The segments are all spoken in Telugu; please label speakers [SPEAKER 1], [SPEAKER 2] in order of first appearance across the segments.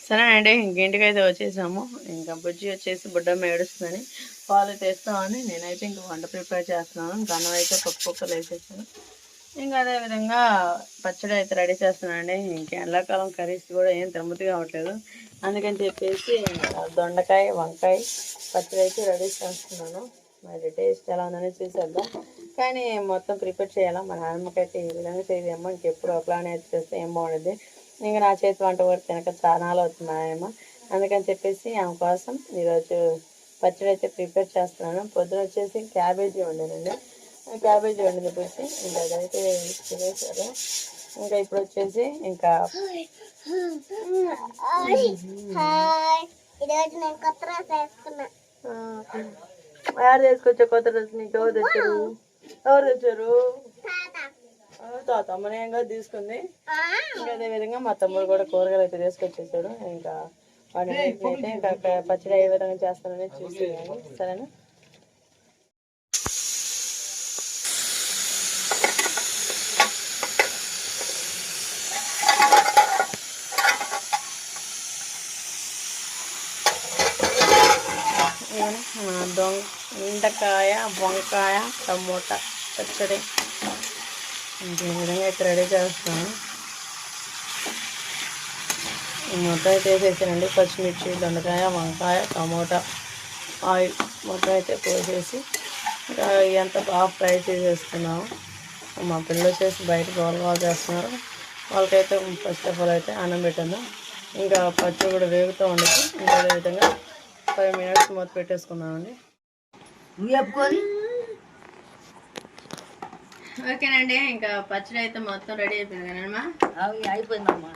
[SPEAKER 1] సరే అండి, ఇంటికి అయితే వచ్చేసాము. ఇంకా బుజ్జి వచ్చేసి బుడ్డమ్మ ఏడుస్తుందని పాలు తెస్తామని నేనైతే ఇంకా వంట ప్రిపేర్ చేస్తున్నాను. గన్నం అయితే పప్పు కుక్కలు వేసేసాను. ఇంకా అదేవిధంగా పచ్చడి అయితే రెడీ చేస్తున్నాను అండి. ఇంకా ఎండాకాలం కర్రీస్ కూడా ఏం తిమ్మతి కావట్లేదు. అందుకని చెప్పేసి దొండకాయ వంకాయ పచ్చడి అయితే రెడీ చేస్తున్నాను. మరి టేస్ట్ ఎలా ఉందని చూసేద్దాం. కానీ మొత్తం ప్రిపేర్ చేయాలా. మా నాన్నమ్మకైతే ఈ విధంగా చేయదేమో, ఇంకెప్పుడు ఒకలానే అయితే చేస్తే ఏం బాగుండేది. ఇంకా నా చేతి వంట కూడా తినక చాలాలు అవుతున్నాయేమో. అందుకని చెప్పేసి ఆమె కోసం ఈరోజు పచ్చడి అయితే ప్రిపేర్ చేస్తున్నాను. పొద్దున వచ్చేసి క్యాబేజీ వండానండి. క్యాబేజీ వండింది వచ్చి ఇంకా అదైతే తినేసారు. ఇంకా ఇప్పుడు వచ్చేసి ఇంకా యాడ్ చేసుకొచ్చా కొత్త డ్రెస్. నీకు ఎవరు తెచ్చారు? తాత అమ్మనేగా తీసుకుంది. ఇంకా అదేవిధంగా మా తమ్ముడు కూడా కూరగాయలు అయితే తీసుకొచ్చేసాడు. ఇంకా వాడిని అయితే ఇంకా పచ్చడి ఏ విధంగా చేస్తానని చూసేయాలి. సరేనా? దొండకాయ వంకాయ టమోటా పచ్చడి ఈ విధంగా అయితే రెడీ చేస్తాను. మొత్తం అయితే వేసేసానండి. పచ్చిమిర్చి దొండకాయ వంకాయ టమోటా ఆయిల్ మొత్తం అయితే పోసేసి ఇంకా ఇదంతా బాగా ఫ్రై చేసేస్తున్నాము. మా పిల్లలు వచ్చేసి బయట గోల్ చేస్తున్నారు. వాళ్ళకైతే ఫస్ట్ ఆఫ్ ఆల్ అయితే అన్నం పెట్టాను. ఇంకా పచ్చడి కూడా వేగుతూ ఉండదు. ఇంకా అదేవిధంగా 5 minutes మూత పెట్టేసుకున్నామండి. ఓకేనండి, ఇంకా పచ్చడి అయితే మొత్తం రెడీ అయిపోయింది కదమ్మా. అయిపోయిందమ్మా.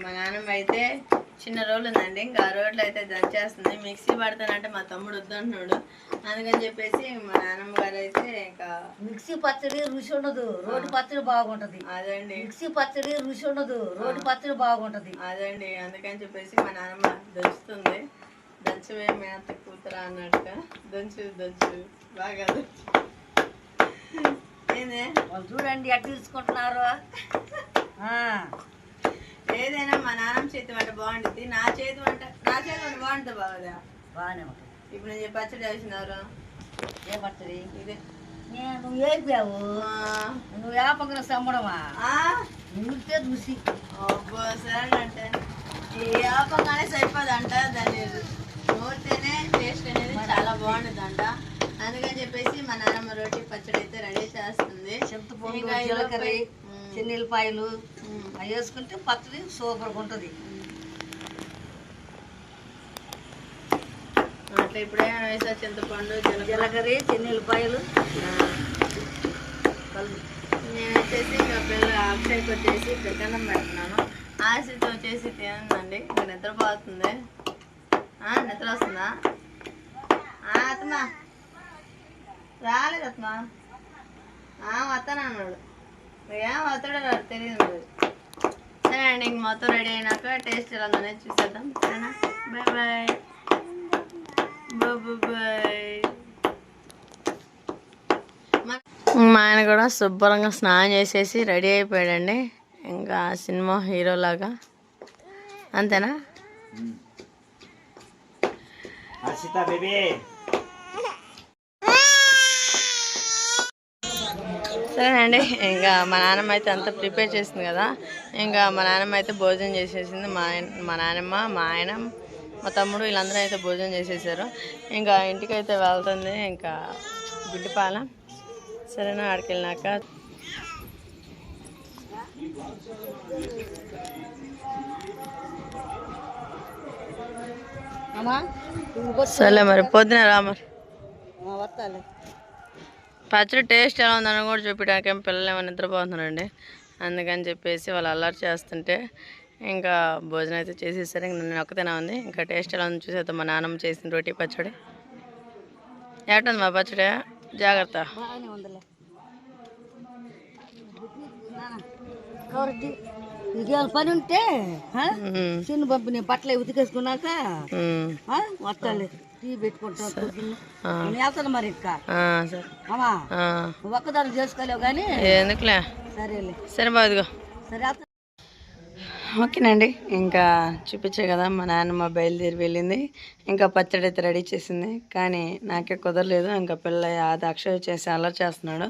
[SPEAKER 1] మా నాన్నమ్మ అయితే చిన్న రోలు ఉందండి. ఇంకా ఆ రోడ్లు అయితే దంచేస్తుంది. మిక్సీ పడతానంటే మా తమ్ముడు వద్దంటున్నాడు. అందుకని చెప్పేసి మా నాన్నమ్మ గారు అయితే ఇంకా
[SPEAKER 2] మిక్సీ పచ్చడి రుచి ఉండదు, రోడ్డు పచ్చడి బాగుంటది.
[SPEAKER 1] అదండి,
[SPEAKER 2] మిక్సీ పచ్చడి రుచి ఉండదు, రోడ్డు పచ్చడి బాగుంటది.
[SPEAKER 1] అదండి, అందుకని చెప్పేసి మా నాన్నమ్మ దంచుతుంది. దంచవే మేత కూతురా అన్నట్టుగా దంచు దంచు బాగా దంచు.
[SPEAKER 2] వాళ్ళు చూడండి ఎట్లా తీసుకుంటున్నారు.
[SPEAKER 1] ఏదైనా మా నాన్నమ్మ చేతి వంట బాగుంటుంది. నా చేతి వంట బాగుంటుంది బాగా.
[SPEAKER 2] బాగానే ఉంటుంది.
[SPEAKER 1] ఇప్పుడు నేను పచ్చడి చేసినారు.
[SPEAKER 2] ఏ పచ్చడి?
[SPEAKER 1] ఇదే
[SPEAKER 2] నువ్వు వేపావు. నువ్వు వేపంగా సమ్మడమా నూరితే రుచి.
[SPEAKER 1] అబ్బో సరే అంటే వేపంగానే సరిపోదంట. దాన్ని నూరితేనే టేస్ట్ అనేది చాలా బాగుంటుందంట. అందుకని చెప్పేసి మా నాన్నమ్మ రోటి పచ్చడి అయితే రెడీ చేస్తుంది.
[SPEAKER 2] చింతపండు జీలకర్ర చెన్నెల్లిపాయలు అవి వేసుకుంటే పచ్చడి సూపర్గా ఉంటుంది.
[SPEAKER 1] అట్లా ఇప్పుడే వేసా చింతపండు
[SPEAKER 2] జీలకర్ర చెన్నెల్లిపాయలు.
[SPEAKER 1] నేను వచ్చేసి ఇంకా పిల్లలు అక్షయ్కి వచ్చేసి పెద్దన్నం పెడుతున్నాను. ఆశతో వచ్చేసి తినండి. ఇంకా నిద్రపోతుంది. నిద్ర వస్తుందా? అత్తమా రాలేదు. అత్తమా వస్తాను అన్నాడు. ఏం వస్తాడో తెలియదు. సరే అండి, ఇంక మొత్తం రెడీ అయినాక టేస్ట్ ఎలా ఉందనేది చూసేద్దాం. సరేనా? Bye bye bye. మా ఆయన కూడా శుభ్రంగా స్నానం చేసేసి రెడీ అయిపోయాడండి. ఇంకా సినిమా హీరోలాగా. అంతేనా? సరేనండి, ఇంకా మా నాన్నమ్మ అయితే అంతా ప్రిపేర్ చేసింది కదా. ఇంకా మా నాన్నమ్మ అయితే భోజనం చేసేసింది. మా నాన్నమ్మ మా ఆయన మా తమ్ముడు వీళ్ళందరూ అయితే భోజనం చేసేసారు. ఇంకా ఇంటికైతే వెళ్తుంది. ఇంకా గుడ్డిపాలెం. సరేనా? ఆడికి వెళ్ళినాక సరే మరి పొద్దున రా మరి. పచ్చడి టేస్ట్ ఎలా ఉందని కూడా చూపించడానికి పిల్లలు ఏమైనా నిద్రపోతున్నారండి. అందుకని చెప్పేసి వాళ్ళు అల్లరి చేస్తుంటే ఇంకా భోజనం అయితే చేసేసరికి నేను ఒక్కతేనే ఉంది. ఇంకా టేస్ట్ ఎలా ఉంది చూసేద్దాం. మా నాన్నమ్మ చేసిన రోటీ పచ్చడి ఏటుంది మా పచ్చడి? జాగ్రత్త.
[SPEAKER 2] పని ఉంటే చిన్న పంపి నేను బట్టలు ఉతికేసుకున్నాక వస్తాలే. టీ పెట్టుకుంటాను. వెళ్తాను మరి. ఇంకా అమ్మా ఒక్కదాన్ని చేసుకోలేవు కానీ ఎందుకులే. సరేలే. సరే బాగుదిగో. సరే
[SPEAKER 1] ఓకేనండి, ఇంకా చూపించే కదా మా నాన్నమ్మ బయలుదేరి వెళ్ళింది. ఇంకా పచ్చడి అయితే రెడీ చేసింది, కానీ నాకే కుదరలేదు. ఇంకా పిల్ల అది అక్షయ చేసి అలర్ట్ చేస్తున్నాడు.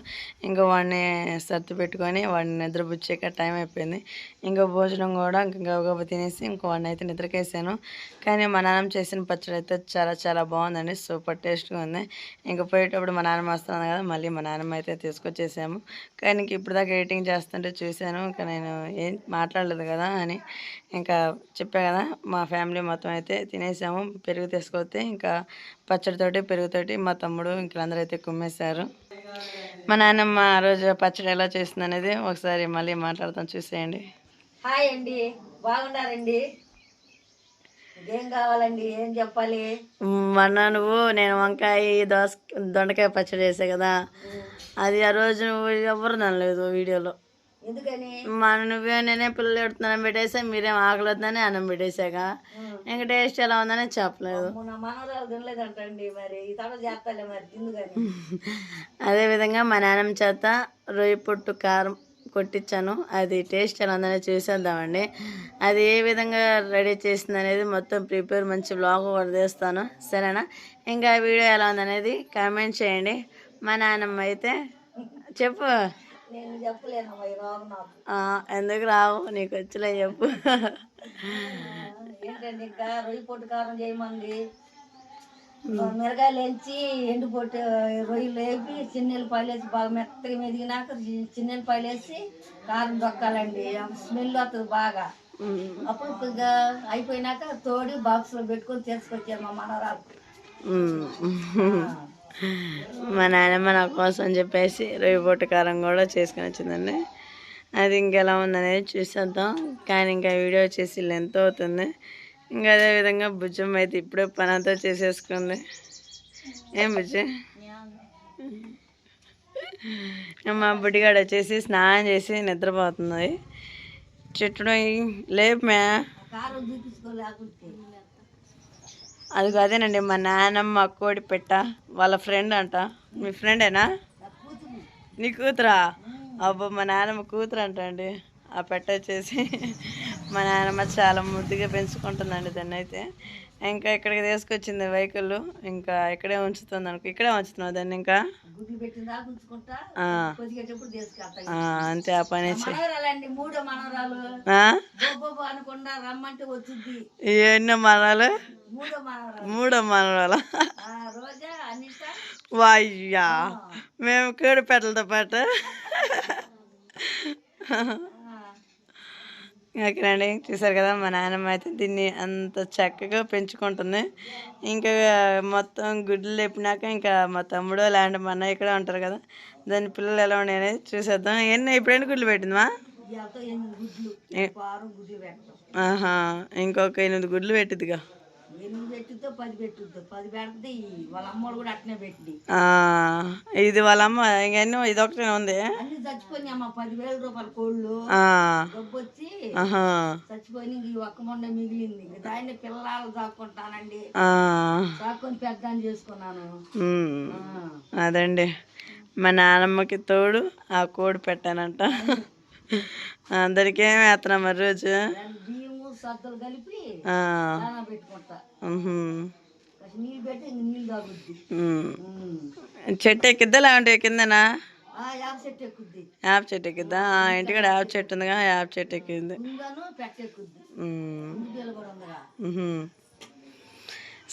[SPEAKER 1] ఇంకా వాడిని సర్ది పెట్టుకొని వాడిని నిద్రపుచ్చాక టైం అయిపోయింది. ఇంకా భోజనం కూడా ఇంకా గబగబా తినేసి ఇంకో వాడిని అయితే నిద్రకేసాను. కానీ మా నాన్నమ్మ చేసిన పచ్చడి అయితే చాలా చాలా బాగుందండి, సూపర్ టేస్ట్గా ఉంది. ఇంకా పోయేటప్పుడు మా నాన్నమ్మ వస్తున్నాను కదా, మళ్ళీ మా నాన్నమ్మ అయితే తీసుకొచ్చేసాము. కానీ ఇంక ఇప్పుడు దాకా ఎడిటింగ్ చేస్తుంటే చూశాను, ఇంకా నేను ఏం మాట్లాడలేదు కదా అని ఇంకా చెప్పా కదా. మా ఫ్యామిలీ మొత్తం అయితే తినేసాము. పెరుగు తీసుకొస్తే ఇంకా పచ్చడితోటి పెరుగుతోటి మా తమ్ముడు ఇంకా అందరూ అయితే కుమ్మేశారు. మా నాన్నమ్మ ఆ రోజు పచ్చడి ఎలా చేస్తుంది అనేది ఒకసారి మళ్ళీ మాట్లాడతాం, చూసేయండి.
[SPEAKER 2] హాయ్ అండి, బాగున్నారండి? ఏం కావాలండి, ఏం చెప్పాలి?
[SPEAKER 1] మొన్న నేను వంకాయ దొండకాయ పచ్చడి చేసా కదా, అది ఆ రోజు నువ్వు ఎవరు ననలేదు వీడియోలో.
[SPEAKER 2] ఎందుకని?
[SPEAKER 1] నేనే పిల్లలు ఎడుతున్నాను పెట్టేసా, మీరేం ఆకలిద్దని అన్నం పెట్టేశాక ఇంకా టేస్ట్ ఎలా ఉందని చెప్పలేదు.
[SPEAKER 2] మనవరాలు తినలేదంటండి, మరి ఈ తడ చేస్తాలే మరి తిందుకని.
[SPEAKER 1] అదేవిధంగా మా నాన్నమ్మ చేత రొయ్యి పొట్టు కారం కొట్టించాను, అది టేస్ట్ ఎలా ఉందని చూసేద్దామండి. అది ఏ విధంగా రెడీ చేసింది అనేది మొత్తం ప్రిపేర్ మంచి బ్లాగ్ కూడా తీస్తాను, సరేనా? ఇంకా వీడియో ఎలా ఉందనేది కామెంట్ చేయండి. మా నాన్నమ్మ అయితే చెప్పు.
[SPEAKER 2] నేను చెప్పలేను, రావు నాకు.
[SPEAKER 1] ఎందుకు రావు, నీకు వచ్చలే చెప్పు.
[SPEAKER 2] ఏంటండి, ఇంకా రొయ్యి పొట్టు కారం చేయమంది. మిరగాయలు వేసి ఎండుపొట్టు రొయ్యలు వేపి చిన్నెల్లిపాయలు వేసి బాగా మెత్తగా మెదిగినాక చిన్నెల్లిపాయలు వేసి కారం దొక్కాలండి, స్మెల్ వస్తుంది బాగా. అప్పుడు కొద్దిగా అయిపోయినాక తోడి బాక్స్లో పెట్టుకొని తీసుకొచ్చారు మా మనవరాలు.
[SPEAKER 1] మా నాన్నమ్మ నా కోసం చెప్పేసి రొయ్యి పొట్టు కారం కూడా చేసుకుని వచ్చిందండి. అది ఇంకెలా ఉందనేది చూసేద్దాం, కానీ ఇంకా వీడియో వచ్చేసి లెంత్ అవుతుంది. ఇంకా అదేవిధంగా భుజం అయితే ఇప్పుడే పని అంతా చేసేసుకుంది. ఏం బుజ్జి? మా బుడ్డిగాడు వచ్చేసి స్నానం చేసి నిద్రపోతుంది. చెట్టును లేపమే. అది అదేనండి మా నాన్నమ్మ కోడి పెట్ట వాళ్ళ ఫ్రెండ్ అంట. మీ ఫ్రెండేనా? నీ కూతురా? అబ్బో, మా నాన్నమ్మ కూతురు అంట అండి. ఆ పెట్ట వచ్చేసి మా నాన్నమ్మ చాలా ముద్దుగా పెంచుకుంటుందండి దాన్ని అయితే. ఇంకా ఇక్కడికి తీసుకొచ్చింది వెహికల్, ఇంకా ఇక్కడే ఉంచుతుంది అనుకో. ఇక్కడే ఉంచుతున్నావు దాన్ని, ఇంకా అంతే. ఆ పని ఎన్నో మనరాలు? మూడో మనరాలు. వాయ్యా, మేము కోడి పెట్టలతో పాటు. ఓకేనండి, చూసారు కదా మా నాన్నమ్మ అయితే దీన్ని అంత చక్కగా పెంచుకుంటుంది. ఇంకా మొత్తం గుడ్లు లేపినాక ఇంకా మా తమ్ముడు లాంటి మా అన్నయ్య ఇక్కడ ఉంటారు కదా, దాని పిల్లలు ఎలా ఉన్నాయి అనేది చూసేద్దాం. ఇప్పుడు ఎన్ని గుడ్లు పెట్టిందిమా? ఇంకొక 8 గుడ్లు పెట్టిద్దిగా. ఇది వాళ్ళ అమ్మ ఇంకెన్నో, ఇది ఒకటే ఉంది. అదండి, మా నాన్నమ్మకి తోడు ఆ కోడి పెట్టానంట. అందరికి ఏమి వేస్తున్నా మరి రోజు? చెట్టు ఎక్కిద్దా లేకుంటే కిందనా? యాప్ చెట్టు ఎక్కిద్దా? ఇంటికాడ యాప్ చెట్టు ఉందిగా, యాప్ చెట్టు ఎక్కింది.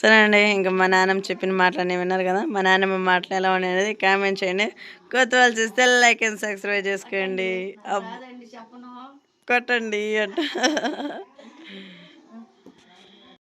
[SPEAKER 1] సరే అండి, ఇంకా మా నాన్నమ్మ చెప్పిన మాటలన్నీ విన్నారు కదా. మా నాన్నమ్మ మాటలు ఎలా ఉన్నాయి అనేది కామెంట్ చేయండి. కొత్త వాళ్ళు చూస్తే లైక్ అండ్ సబ్స్క్రైబ్ చేసుకోండి, కొట్టండి అంట.